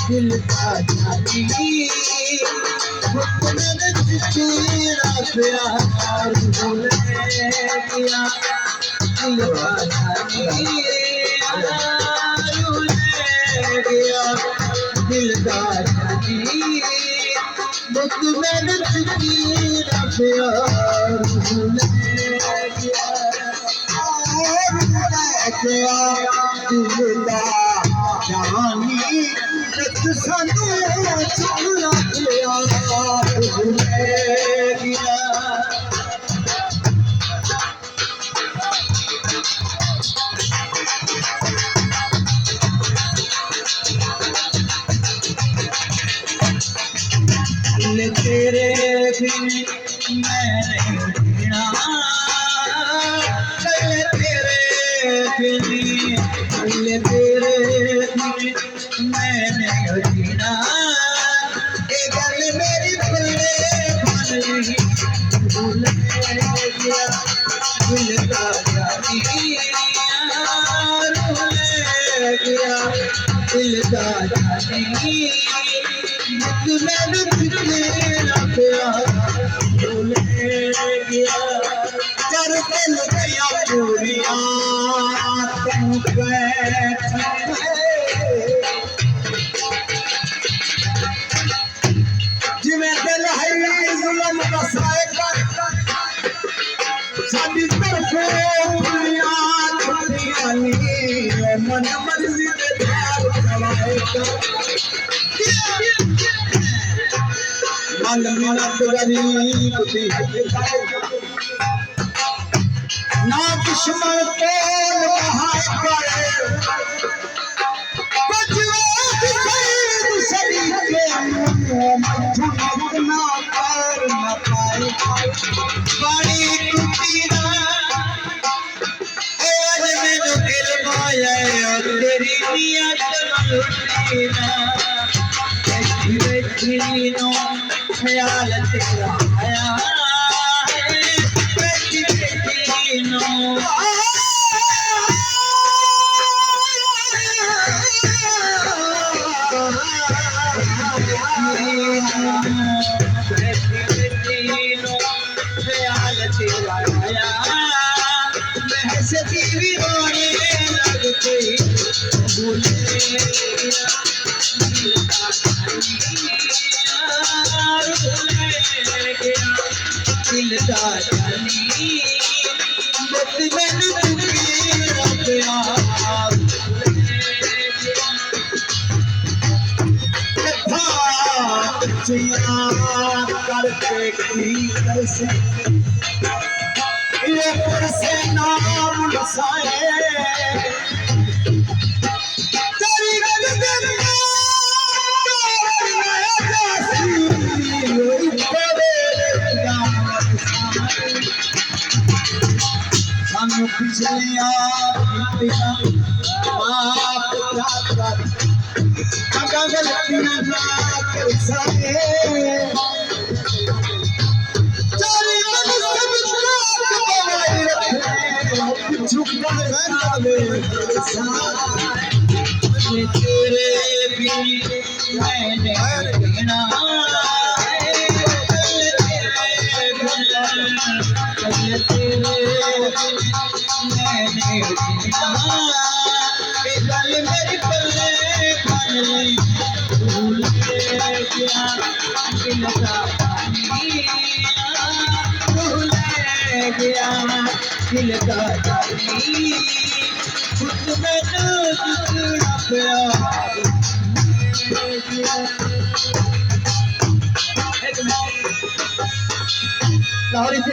दिल का जानी तेरा प्यार भूल गया दिल का जानी भूल गया दिल का जानी तेरा प्यार भूल गया दिल का जानी सानू चुरा भूल गया तेरे बिन मैं नहीं जीना तेरे बिन तेरे बिन मैं नहीं जीना ये गल मेरी पल्ले बन भूल गया दिल का जानी भूल गया दिल का जानी मैंने तेरा प्यार भूल गया कर दिल गया पूरिया तुम बैठे जिमें दिल है जुल्म का साइकर साडी तरफे पूरिया छुट्टियां नी मन मर्जी दे प्यार चलाएगा मन मिलत गरीब दी ना दुश्मन को बहाय करे कुछ सही के झुक ना कर न पाए बड़ी टूटी ना आज मैंने दिल माया तेरी नियत लुटी ना बैठी नो ख्याल तेरा आया बैठी बैठी नो ख्याल तेरा आया महस भी रोने लगती भूल गया दिल का जानी मैंने तेरा प्यार करके की कैसे ये कैसे नाम लसाए पिछलियां माफ कर गलतियां ना कर सके तेरे बिन मैंने जीना मैंने जीना गल मेरी पल्ले बन भूल गया दिल का जानी भूल गया दिल का जानी खुद में टूटा प्यार लाहौरी से